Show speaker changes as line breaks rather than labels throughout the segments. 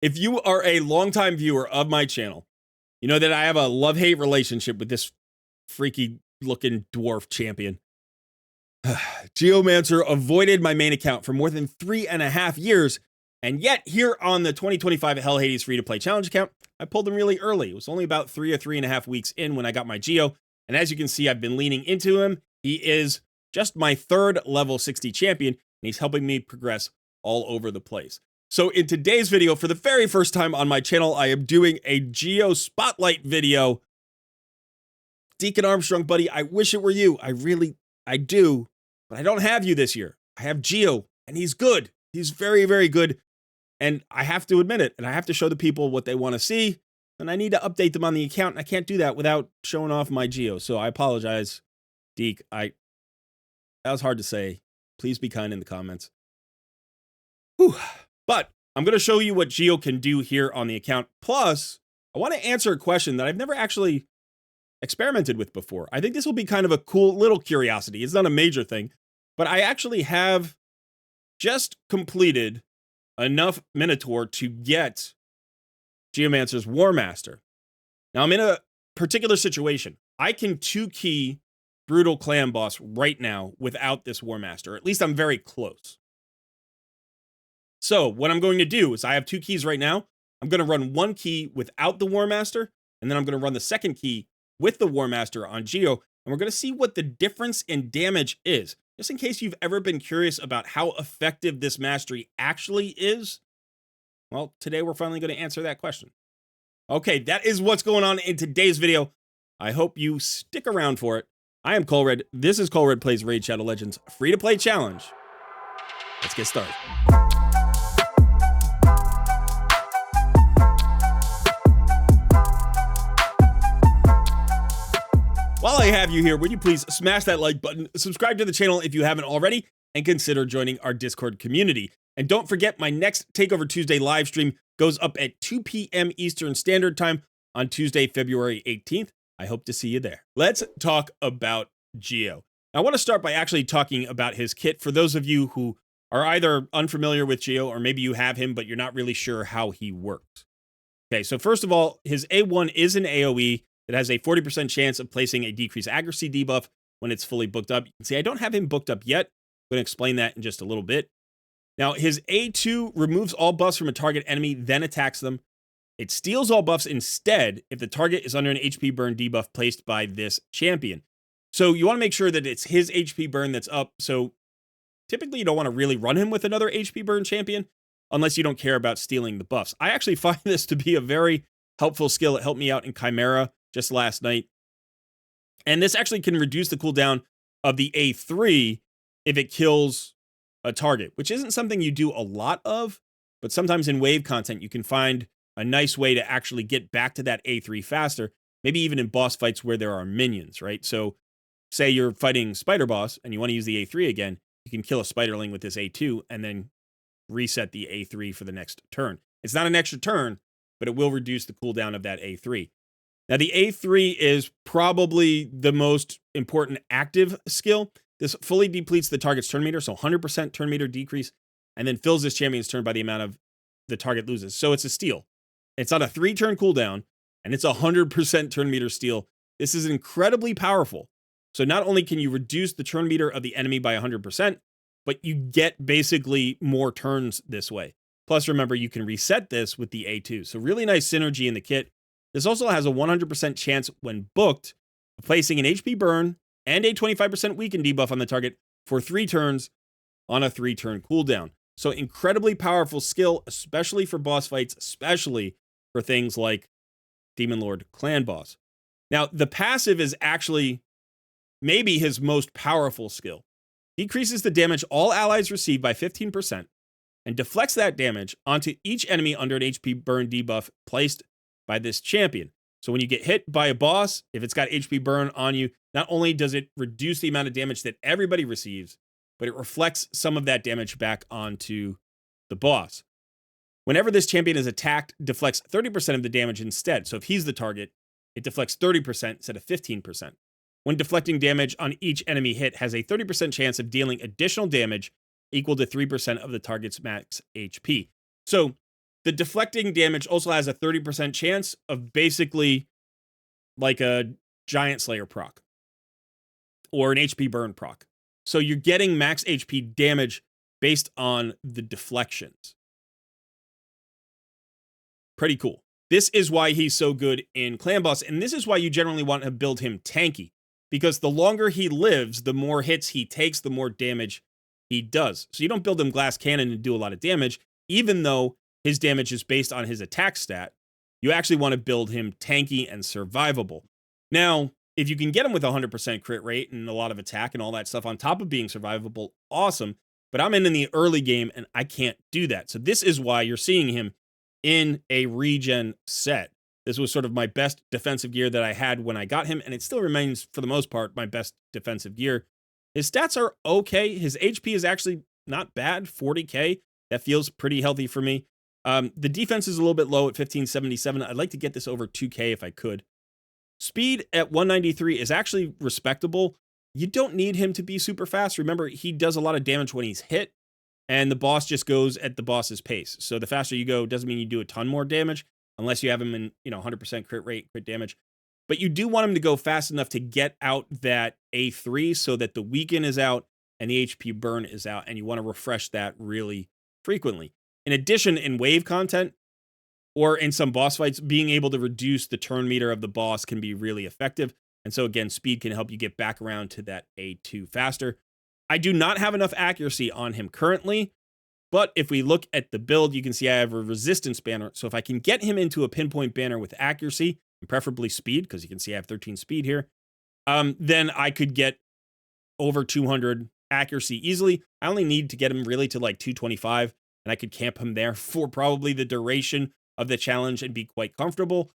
If you are a longtime viewer of my channel, you know that I have a love-hate relationship with this freaky looking dwarf champion. GEOMANCER avoided my main account for more than 3.5 years, and yet here on the 2025 Hell Hades free-to-play challenge account, I pulled him really early. It was only about 3 or 3.5 weeks in when I got my Geo, and as you can see, I've been leaning into him. He is just my third level 60 champion, and he's helping me progress all over the place. So in today's video, for the very first time on my channel, I am doing a Geo Spotlight video. Deacon Armstrong, buddy, I wish it were you. I do, but I don't have you this year. I have Geo, and he's good. He's very, very good, and I have to admit it, and I have to show the people what they want to see, and I need to update them on the account, and I can't do that without showing off my Geo, so I apologize, Deke. That was hard to say. Please be kind in the comments. Whew. But I'm going to show you what Geo can do here on the account. Plus, I want to answer a question that I've never actually experimented with before. I think this will be kind of a cool little curiosity. It's not a major thing, but I actually have just completed enough Minotaur to get GEOMANCER's War Master. Now, I'm in a particular situation. I can 2-key Brutal Clan Boss right now without this War Master. At least I'm very close. So what I'm going to do is I have 2 keys right now. I'm going to run 1 key without the War Master, and then I'm going to run the 2nd key with the War Master on Geo, and we're going to see what the difference in damage is. Just in case you've ever been curious about how effective this mastery actually is, well, today we're finally going to answer that question. Okay, that is what's going on in today's video. I hope you stick around for it. I am Colred. This is Colred Plays Raid Shadow Legends free-to-play challenge. Let's get started. While I have you here, would you please smash that like button, subscribe to the channel if you haven't already, and consider joining our Discord community. And don't forget, my next Takeover Tuesday live stream goes up at 2 p.m. Eastern Standard Time on Tuesday, February 18th. I hope to see you there. Let's talk about Geo. I want to start by actually talking about his kit for those of you who are either unfamiliar with Geo or maybe you have him, but you're not really sure how he works. Okay, so first of all, his A1 is an AoE. It has a 40% chance of placing a decreased accuracy debuff when it's fully booked up. You can see I don't have him booked up yet. I'm going to explain that in just a little bit. Now, his A2 removes all buffs from a target enemy, then attacks them. It steals all buffs instead if the target is under an HP burn debuff placed by this champion. So you want to make sure that it's his HP burn that's up. So typically you don't want to really run him with another HP burn champion unless you don't care about stealing the buffs. I actually find this to be a very helpful skill. It helped me out in Chimera just last night. And this actually can reduce the cooldown of the A3 if it kills a target, which isn't something you do a lot of, but sometimes in wave content, you can find a nice way to actually get back to that A3 faster, maybe even in boss fights where there are minions, right? So say you're fighting Spider Boss and you want to use the A3 again, you can kill a Spiderling with this A2 and then reset the A3 for the next turn. It's not an extra turn, but it will reduce the cooldown of that A3. Now, the A3 is probably the most important active skill. This fully depletes the target's turn meter, so 100% turn meter decrease, and then fills this champion's turn by the amount of the target loses. So it's a steal. It's on a 3-turn cooldown, and it's 100% turn meter steal. This is incredibly powerful. So not only can you reduce the turn meter of the enemy by 100%, but you get basically more turns this way. Plus, remember, you can reset this with the A2. So really nice synergy in the kit. This also has a 100% chance when booked of placing an HP burn and a 25% weaken debuff on the target for 3 turns on a 3-turn cooldown. So incredibly powerful skill, especially for boss fights, especially for things like Demon Lord Clan Boss. Now, the passive is actually maybe his most powerful skill. Decreases the damage all allies receive by 15% and deflects that damage onto each enemy under an HP burn debuff placed by this champion. So when you get hit by a boss, if it's got HP burn on you, not only does it reduce the amount of damage that everybody receives, but it reflects some of that damage back onto the boss. Whenever this champion is attacked, deflects 30% of the damage instead. So if he's the target, it deflects 30% instead of 15%. When deflecting damage on each enemy hit, has a 30% chance of dealing additional damage equal to 3% of the target's max HP. So The deflecting damage also has a 30% chance of basically like a Giant Slayer proc or an HP burn proc. So you're getting max HP damage based on the deflections. Pretty cool. This is why he's so good in Clan Boss, and this is why you generally want to build him tanky, because the longer he lives, the more hits he takes, the more damage he does. So you don't build him Glass Cannon and do a lot of damage, even though his damage is based on his attack stat. You actually want to build him tanky and survivable. Now, if you can get him with 100% crit rate and a lot of attack and all that stuff on top of being survivable, awesome. But I'm in the early game and I can't do that. So this is why you're seeing him in a regen set. This was sort of my best defensive gear that I had when I got him, and it still remains, for the most part, my best defensive gear. His stats are okay. His HP is actually not bad, 40k. That feels pretty healthy for me. The defense is a little bit low at 1577. I'd like to get this over 2k if I could. Speed at 193 is actually respectable. You don't need him to be super fast. Remember, he does a lot of damage when he's hit, and the boss just goes at the boss's pace. So the faster you go doesn't mean you do a ton more damage, unless you have him in, 100% crit rate, crit damage. But you do want him to go fast enough to get out that A3 so that the weaken is out and the HP burn is out, and you want to refresh that really frequently. In addition, in wave content, or in some boss fights, being able to reduce the turn meter of the boss can be really effective. And so again, speed can help you get back around to that A2 faster. I do not have enough accuracy on him currently, but if we look at the build, you can see I have a resistance banner. So if I can get him into a pinpoint banner with accuracy, and preferably speed, because you can see I have 13 speed here, then I could get over 200 accuracy easily. I only need to get him really to like 225, and I could camp him there for probably the duration of the challenge and be quite comfortable.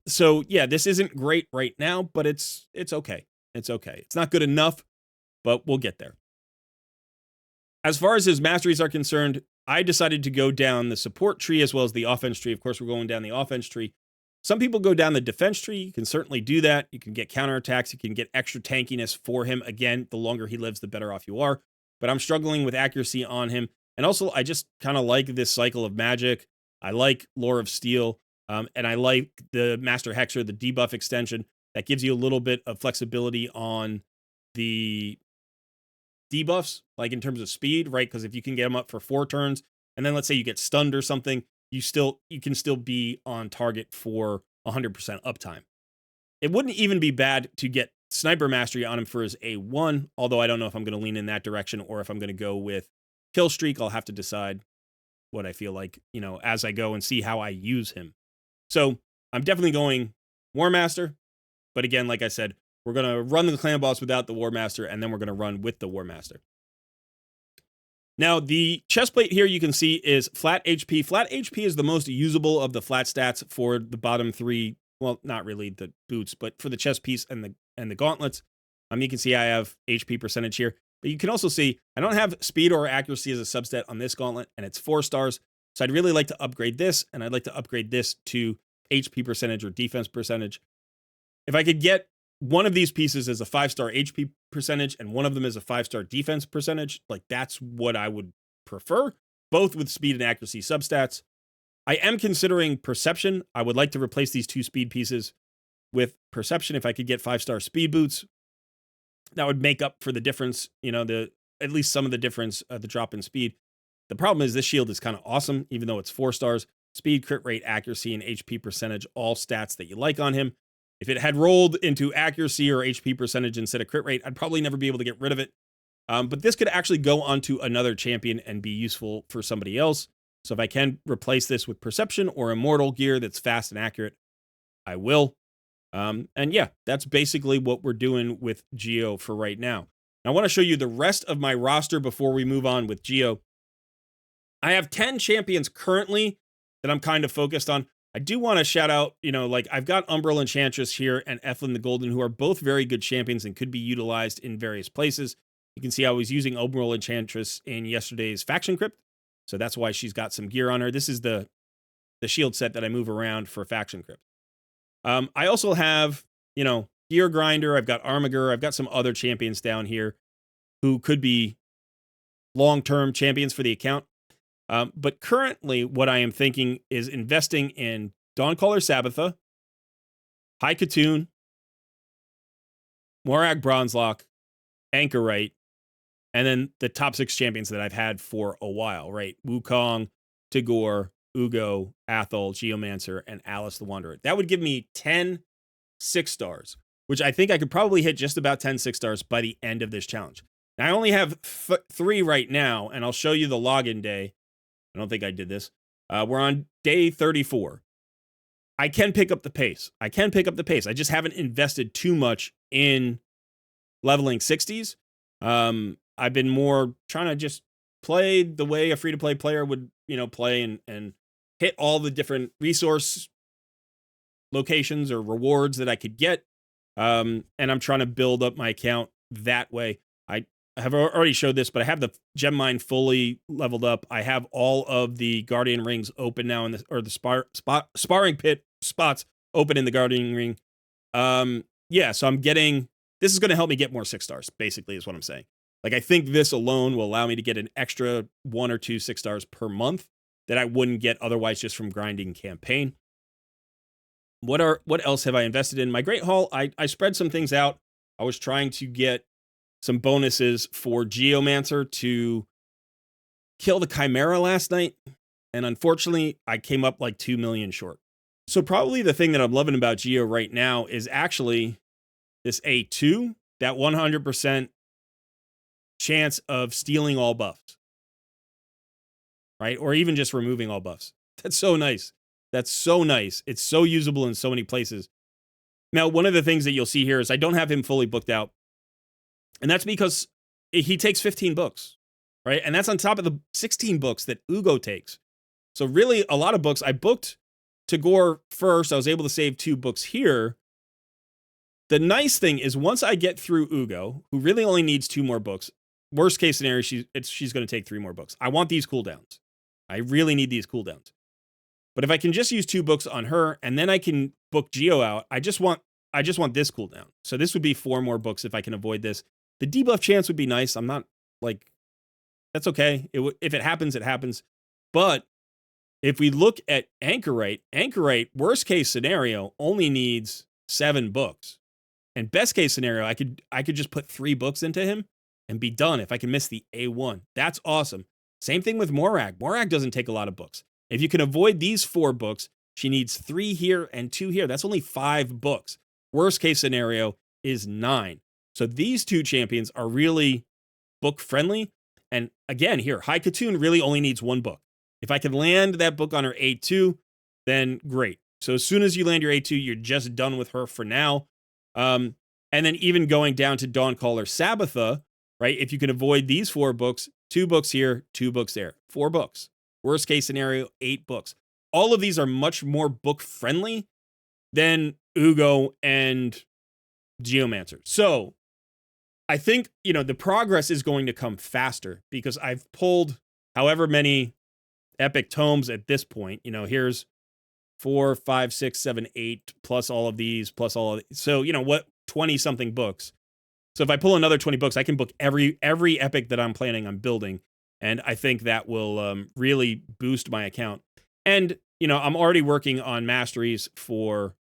So yeah, this isn't great right now, but it's okay. It's okay. It's not good enough, but we'll get there. As far as his masteries are concerned, I decided to go down the support tree as well as the offense tree. Of course, we're going down the offense tree. Some people go down the defense tree. You can certainly do that. You can get counterattacks. You can get extra tankiness for him. Again, the longer he lives, the better off you are. But I'm struggling with accuracy on him. And also, I just kind of like this cycle of magic. I like Lore of Steel, and I like the Master Hexer, the debuff extension. That gives you a little bit of flexibility on the debuffs, like in terms of speed, right? Because if you can get them up for 4 turns, and then let's say you get stunned or something, you can still be on target for 100% uptime. It wouldn't even be bad to get Sniper Mastery on him for his A1, although I don't know if I'm going to lean in that direction or if I'm going to go with Kill Streak. I'll have to decide what I feel like, as I go and see how I use him. So I'm definitely going War Master. But again, like I said, we're going to run the clan boss without the War Master, and then we're going to run with the War Master. Now, the chest plate here you can see is flat HP. Flat HP is the most usable of the flat stats for the bottom 3. Well, not really the boots, but for the chest piece and the gauntlets. You can see I have HP percentage here. But you can also see I don't have speed or accuracy as a substat on this gauntlet, and it's 4 stars. So I'd really like to upgrade this, and I'd like to upgrade this to HP percentage or defense percentage. If I could get one of these pieces as a 5-star HP percentage and one of them as a 5-star defense percentage, like that's what I would prefer, both with speed and accuracy substats. I am considering perception. I would like to replace these 2 speed pieces with perception. If I could get 5-star speed boots, that would make up for the difference, at least some of the difference, the drop in speed. The problem is this shield is kind of awesome, even though it's 4 stars. Speed, crit rate, accuracy, and HP percentage, all stats that you like on him. If it had rolled into accuracy or HP percentage instead of crit rate, I'd probably never be able to get rid of it. But this could actually go onto another champion and be useful for somebody else. So if I can replace this with perception or immortal gear that's fast and accurate, I will. And yeah, that's basically what we're doing with GEO for right now. I want to show you the rest of my roster before we move on with GEO. I have 10 champions currently that I'm kind of focused on. I do want to shout out, I've got Umbral Enchantress here and Eflin the Golden, who are both very good champions and could be utilized in various places. You can see I was using Umbral Enchantress in yesterday's Faction Crypt, so that's why she's got some gear on her. This is the shield set that I move around for Faction Crypt. I also have, Gear Grinder, I've got Armiger, I've got some other champions down here who could be long-term champions for the account. But currently, what I am thinking is investing in Dawncaller Sabbatha, High Katoon, Morag Bronzelock, Anchorite, and then the top 6 champions that I've had for a while, right? Wukong, Tagore, Ugo, Athol, Geomancer, and Alice the Wanderer. That would give me 10 6-stars, which I think I could probably hit just about 10 6-stars by the end of this challenge. Now, I only have 3 right now, and I'll show you the login day. I don't think I did this. We're on day 34. I can pick up the pace. I just haven't invested too much in leveling 60s. I've been more trying to just play the way a free-to-play player would, play and hit all the different resource locations or rewards that I could get. And I'm trying to build up my account that way. I have already showed this, but I have the gem mine fully leveled up. I have all of the guardian rings open now, or the sparring pit spots open in the guardian ring. Yeah, so this is going to help me get more 6-stars, basically, is what I'm saying. Like, I think this alone will allow me to get an extra 1 or 2 6-stars per month that I wouldn't get otherwise just from grinding campaign. What else have I invested in? My Great Hall, I spread some things out. I was trying to get some bonuses for Geomancer to kill the Chimera last night, and unfortunately, I came up like 2 million short. So probably the thing that I'm loving about Geo right now is actually this A2, that 100% chance of stealing all buffs, right? Or even just removing all buffs. That's so nice. That's so nice. It's so usable in so many places. Now, one of the things that you'll see here is I don't have him fully booked out. And that's because he takes 15 books, right? And that's on top of the 16 books that Ugo takes. So really, a lot of books. I booked Tagore first. I was able to save 2 books here. The nice thing is once I get through Ugo, who really only needs 2 more books, worst case scenario, she's going to take 3 more books. I want these cooldowns. I really need these cooldowns. But if I can just use 2 books on her, and then I can book Geo out, I just want this cooldown. So this would be 4 more books if I can avoid this. The debuff chance would be nice. I'm not like, that's okay. If it happens, it happens. But if we look at Anchorite, worst case scenario, only needs 7 books. And best case scenario, I could just put 3 books into him and be done if I can miss the A1. That's awesome. Same thing with Morag. Morag doesn't take a lot of books. If you can avoid these 4 books, she needs 3 here and 2 here. That's only 5 books. Worst case scenario is 9. So these 2 champions are really book friendly. And again, here, High Katoon really only needs 1 book. If I can land that book on her A2, then great. So as soon as you land your A2, you're just done with her for now. And then even going down to Dawncaller Sabbatha, right? If you can avoid these 4 books, 2 books here, 2 books there, 4 books. Worst case scenario, 8 books. All of these are much more book friendly than Ugo and Geomancer. So I think, the progress is going to come faster because I've pulled however many epic tomes at this point. Here's 4, 5, 6, 7, 8, plus all of these, plus all of these. So, 20 something books. So if I pull another 20 books, I can book every epic that I'm planning on building. And I think that will really boost my account. And, I'm already working on masteries for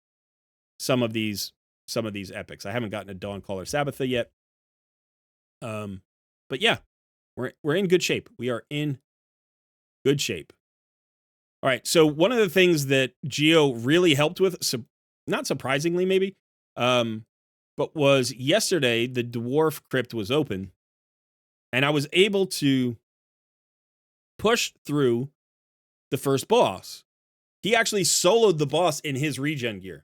some of these epics. I haven't gotten a Dawncaller Sabbatha yet. But yeah, we're in good shape. We are in good shape. All right. So one of the things that Geo really helped with, not surprisingly maybe, but was yesterday the Dwarf Crypt was open, and I was able to push through the first boss. He actually soloed the boss in his regen gear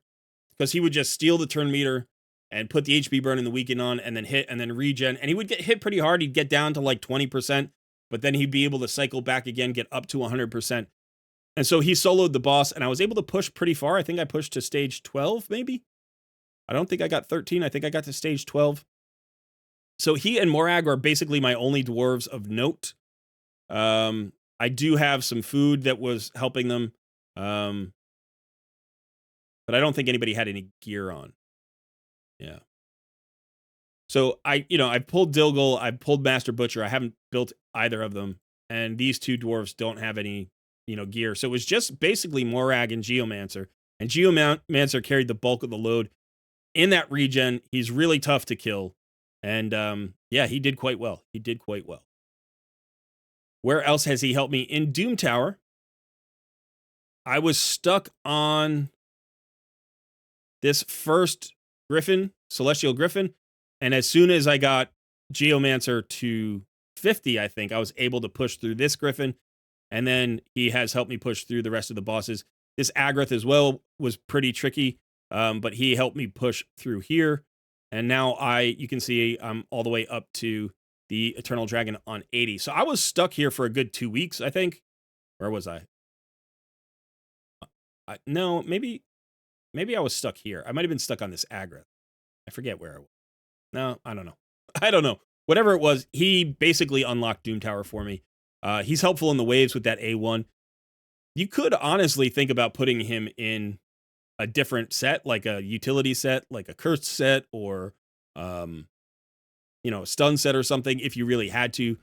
because he would just steal the turn meter and put the HP burn in the weaken on and then hit and then regen. And he would get hit pretty hard. He'd get down to like 20%, but then he'd be able to cycle back again, get up to 100%. And so he soloed the boss, and I was able to push pretty far. I think I pushed to stage 12, maybe. I don't think I got 13. I think I got to stage 12. So he and Morag are basically my only dwarves of note. I do have some food that was helping them. But I don't think anybody had any gear on. Yeah. So I've pulled Dilgal, I've pulled Master Butcher. I haven't built either of them. and these two dwarves don't have any, gear. So it was just basically Morag and Geomancer. And Geomancer carried the bulk of the load in that regen. He's really tough to kill. And yeah, he did quite well. He did quite well. Where else has he helped me? In Doom Tower, I was stuck on this first Griffin, Celestial Griffin. And as soon as I got Geomancer to 50, I think, I was able to push through this Griffin. And then he has helped me push through the rest of the bosses. This Agrath as well was pretty tricky, but he helped me push through here. And now you can see I'm all the way up to the Eternal Dragon on 80. So I was stuck here for a good 2 weeks, I think. Where was I? No, maybe I was stuck here. I might have been stuck on this Agrath. I forget where I was. No, I don't know. I don't know. Whatever it was, he basically unlocked Doom Tower for me. He's helpful in the waves with that A1. You could honestly think about putting him in a different set, like a utility set, like a cursed set, or a stun set or something if you really had to.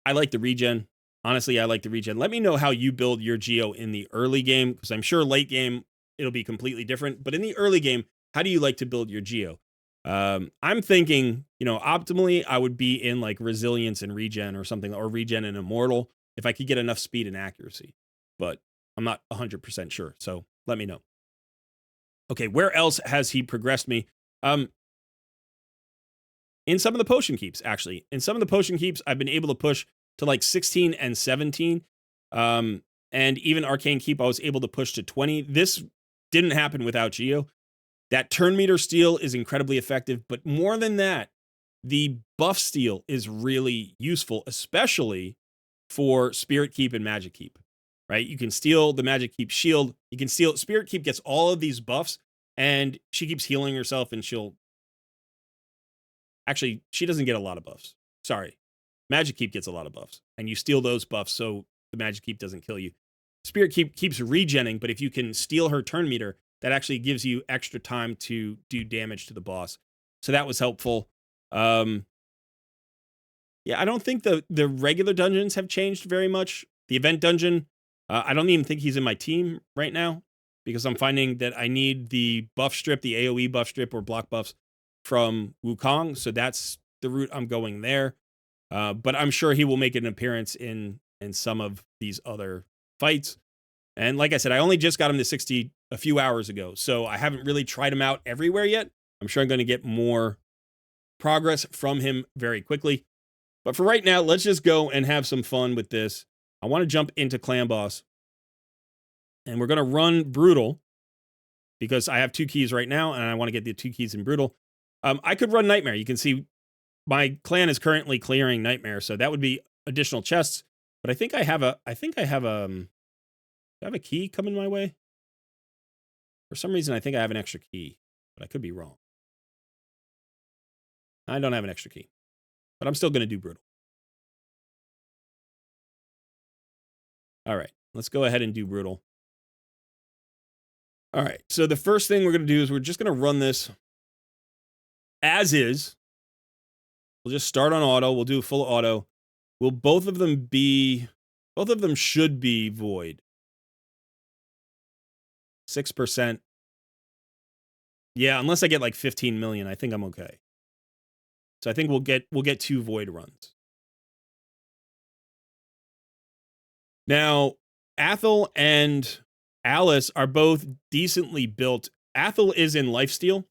I like the regen. Honestly, I like the regen. Let me know how you build your Geo in the early game, because I'm sure late game it'll be completely different. But in the early game, how do you like to build your Geo? I'm thinking, optimally, I would be in like resilience and regen or something, or regen and immortal if I could get enough speed and accuracy. But I'm not 100% sure. So let me know. Okay, where else has he progressed me? In some of the potion keeps, actually. In some of the potion keeps, I've been able to push to like 16 and 17. And even Arcane Keep, I was able to push to 20. This didn't happen without Geo. That turn meter steal is incredibly effective, but more than that, the buff steal is really useful, especially for Spirit Keep and Magic Keep, right? You can steal the Magic Keep shield. You can steal, Spirit Keep gets all of these buffs, and she keeps healing herself, and actually, she doesn't get a lot of buffs. Sorry. Magic Keep gets a lot of buffs, and you steal those buffs so the Magic Keep doesn't kill you. Spirit Keep keeps regenning, but if you can steal her turn meter, that actually gives you extra time to do damage to the boss. So that was helpful. Yeah, I don't think the regular dungeons have changed very much. The event dungeon, I don't even think he's in my team right now, because I'm finding that I need the buff strip, the AoE buff strip or block buffs from Wukong. So that's the route I'm going there. But I'm sure he will make an appearance in some of these other fights. And like I said, I only just got him to 60 a few hours ago, so I haven't really tried him out everywhere yet. I'm sure I'm going to get more progress from him very quickly. But for right now, let's just go and have some fun with this. I want to jump into Clan Boss. And we're going to run Brutal, because I have 2 keys right now, and I want to get the 2 keys in Brutal. I could run Nightmare. You can see my clan is currently clearing Nightmare, so that would be additional chests. But I think I have a key coming my way. For some reason, I think I have an extra key, but I could be wrong. I don't have an extra key, but I'm still going to do Brutal. All right, let's go ahead and do Brutal. All right, so the first thing we're going to do is we're just going to run this as is. We'll just start on auto. We'll do full auto. Will both of them should be void. 6%. Yeah, unless I get like 15 million, I think I'm okay. So I think we'll get 2 void runs. Now, Athel and Alice are both decently built. Athel is in lifesteal,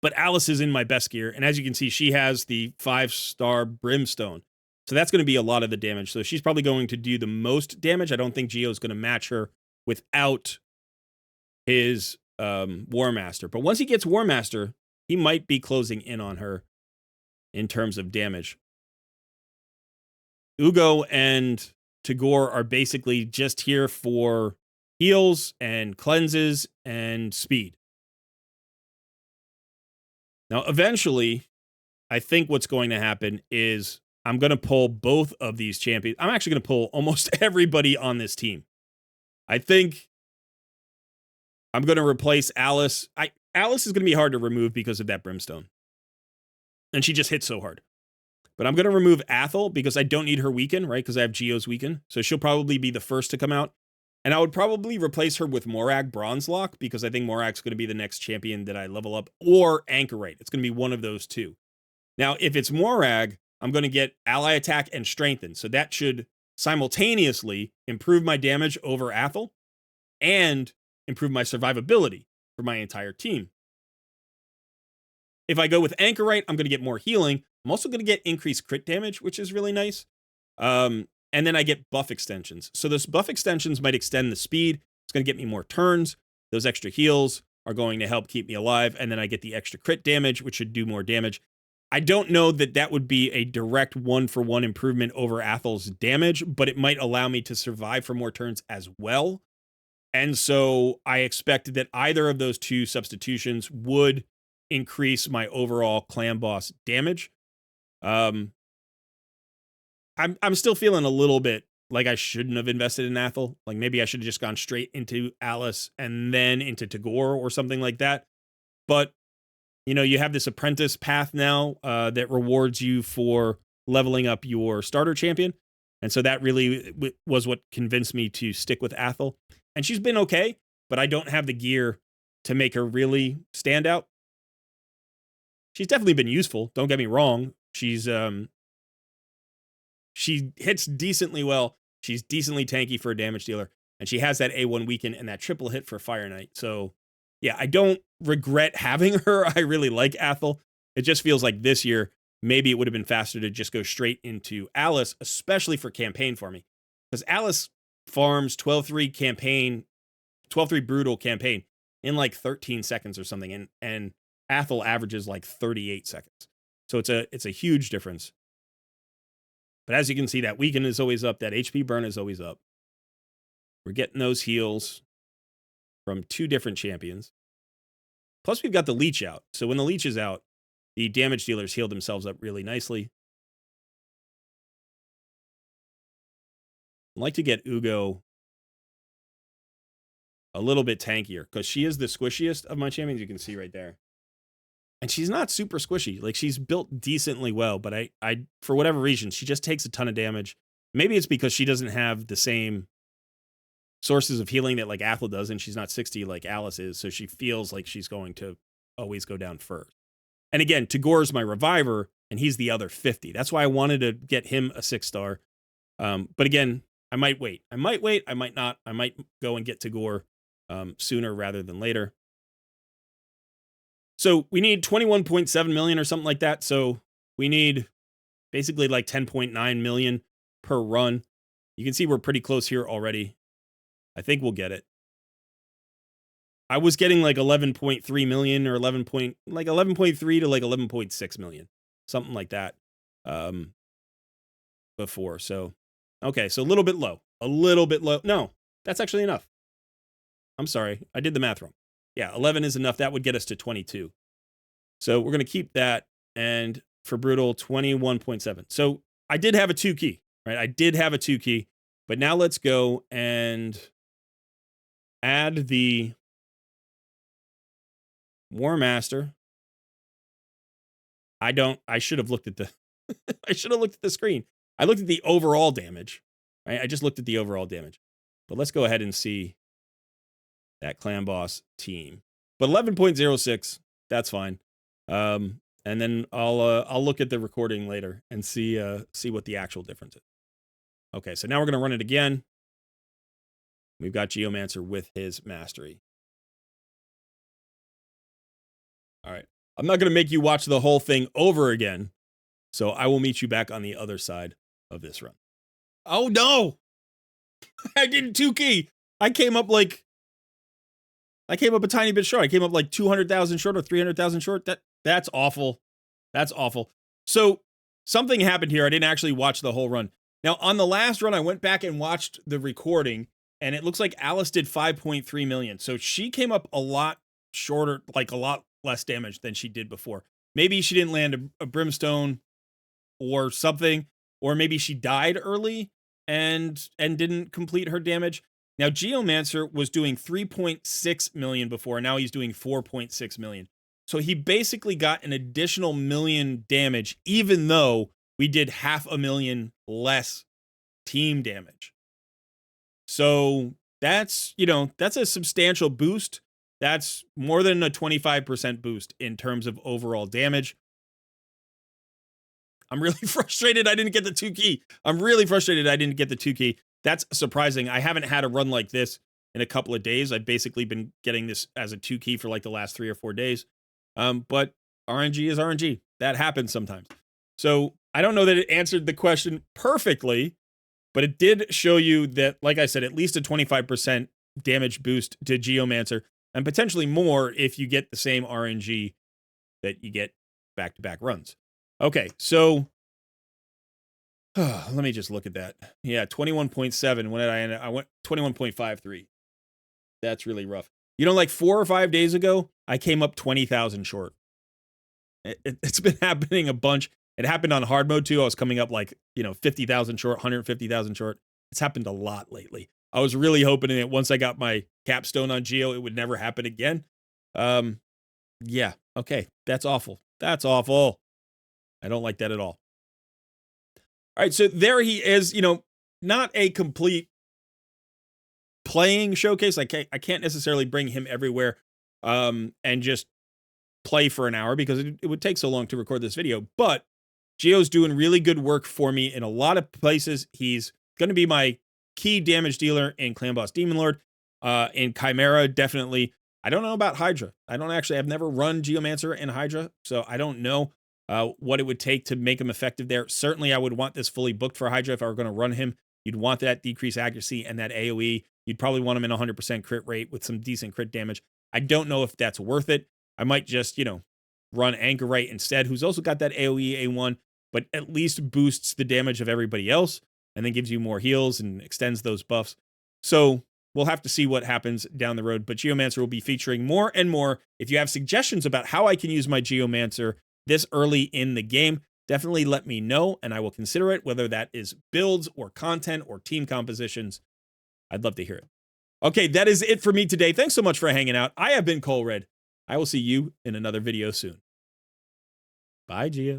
but Alice is in my best gear. And as you can see, she has the 5-star brimstone. So that's going to be a lot of the damage. So she's probably going to do the most damage. I don't think Geo is going to match her without his War Master. But once he gets War Master, he might be closing in on her in terms of damage. Ugo and Tagore are basically just here for heals and cleanses and speed. Now, eventually, I think what's going to happen is I'm going to pull both of these champions. I'm actually going to pull almost everybody on this team. I think I'm going to replace Alice. Alice is going to be hard to remove because of that brimstone. And she just hits so hard. But I'm going to remove Athel because I don't need her weaken, right? Because I have Geo's weaken. So she'll probably be the first to come out. And I would probably replace her with Morag Bronzelock because I think Morag's going to be the next champion that I level up, or Anchorite. It's going to be one of those two. Now, if it's Morag, I'm going to get ally attack and strengthen. So that should simultaneously improve my damage over Athel and improve my survivability for my entire team. If I go with Anchorite, I'm going to get more healing. I'm also going to get increased crit damage, which is really nice. And then I get buff extensions. So those buff extensions might extend the speed. It's going to get me more turns. Those extra heals are going to help keep me alive. And then I get the extra crit damage, which should do more damage. I don't know that that would be a direct one-for-one improvement over Athel's damage, but it might allow me to survive for more turns as well. And so I expected that either of those two substitutions would increase my overall clan boss damage. I'm still feeling a little bit like I shouldn't have invested in Athel. Like maybe I should have just gone straight into Alice and then into Tagore or something like that. But you know, you have this apprentice path now that rewards you for leveling up your starter champion. And so that really was what convinced me to stick with Athel. And she's been okay, but I don't have the gear to make her really stand out. She's definitely been useful. Don't get me wrong. She's she hits decently well. She's decently tanky for a damage dealer. And she has that A1 weaken and that triple hit for Fire Knight. So yeah, I don't regret having her. I really like Athel. It just feels like this year, maybe it would have been faster to just go straight into Alice, especially for campaign for me. Because Alice farms 12-3 campaign, 12-3 brutal campaign in like 13 seconds or something. And Athel averages like 38 seconds. So it's a huge difference. But as you can see, that weaken is always up. That HP burn is always up. We're getting those heals from two different champions. Plus, we've got the leech out. So when the leech is out, the damage dealers heal themselves up really nicely. I'd like to get Ugo a little bit tankier because she is the squishiest of my champions. You can see right there. And she's not super squishy. Like, she's built decently well, but I for whatever reason, she just takes a ton of damage. Maybe it's because she doesn't have the same sources of healing that like Athel does, and she's not 60 like Alice is, so she feels like she's going to always go down first. And again, Tagore's my reviver, and he's the other 50. That's why I wanted to get him a 6-star. But again, I might wait. I might not. I might go and get Tagore sooner rather than later. So we need 21.7 million or something like that. So we need basically like 10.9 million per run. You can see we're pretty close here already. I think we'll get it. I was getting like 11.3 million or 11.3 to like 11.6 million, something like that before. So, okay, so a little bit low. No, that's actually enough. I'm sorry, I did the math wrong. Yeah, 11 is enough. That would get us to 22. So we're going to keep that. And for Brutal, 21.7. So I did have a 2 key, right? I did have a 2 key. But now let's go and add the War Master. I should have looked at the I should have looked at the screen. I looked at the overall damage. Right? I just looked at the overall damage. But let's go ahead and see that clan boss team. But 11.06, that's fine. And then I'll look at the recording later and see what the actual difference is. Okay, so now we're going to run it again. We've got Geomancer with his mastery. All right. I'm not going to make you watch the whole thing over again. So I will meet you back on the other side of this run. Oh, no. I did 2 key. I came up a tiny bit short. I came up like 200,000 short or 300,000 short. That's awful. That's awful. So something happened here. I didn't actually watch the whole run. Now, on the last run, I went back and watched the recording, and it looks like Alice did 5.3 million. So she came up a lot shorter, like a lot less damage than she did before. Maybe she didn't land a brimstone or something, or maybe she died early and didn't complete her damage. Now, Geomancer was doing 3.6 million before, and now he's doing 4.6 million. So he basically got an additional million damage, even though we did 500,000 less team damage. So that's, that's a substantial boost. That's more than a 25% boost in terms of overall damage. I'm really frustrated I didn't get the 2 key. I'm really frustrated I didn't get the 2 key. That's surprising. I haven't had a run like this in a couple of days. I've basically been getting this as a 2 key for like the last 3 or 4 days. But RNG is RNG. That happens sometimes. So I don't know that it answered the question perfectly, but it did show you that, like I said, at least a 25% damage boost to Geomancer, and potentially more if you get the same RNG that you get back-to-back runs. Okay, so let me just look at that. Yeah, 21.7. When did I end? I went 21.53. That's really rough. Like 4 or 5 days ago, I came up 20,000 short. It's been happening a bunch. It happened on hard mode too. I was coming up like, 50,000 short, 150,000 short. It's happened a lot lately. I was really hoping that once I got my capstone on Geo, it would never happen again. Yeah, okay. That's awful. That's awful. I don't like that at all. All right, so there he is, not a complete playing showcase. I can't necessarily bring him everywhere and just play for an hour because it would take so long to record this video, but Geo's doing really good work for me in a lot of places. He's going to be my key damage dealer in Clan Boss Demon Lord, in Chimera, definitely. I don't know about Hydra. I've never run Geomancer in Hydra, so I don't know what it would take to make him effective there. Certainly, I would want this fully booked for Hydra if I were going to run him. You'd want that decreased accuracy and that AoE. You'd probably want him in 100% crit rate with some decent crit damage. I don't know if that's worth it. I might just, run Anchorite instead, who's also got that AoE A1, but at least boosts the damage of everybody else and then gives you more heals and extends those buffs. So we'll have to see what happens down the road, but Geomancer will be featuring more and more. If you have suggestions about how I can use my Geomancer this early in the game, definitely let me know, and I will consider it, whether that is builds or content or team compositions. I'd love to hear it. Okay, that is it for me today. Thanks so much for hanging out. I have been Cole Red. I will see you in another video soon. Bye, Geo.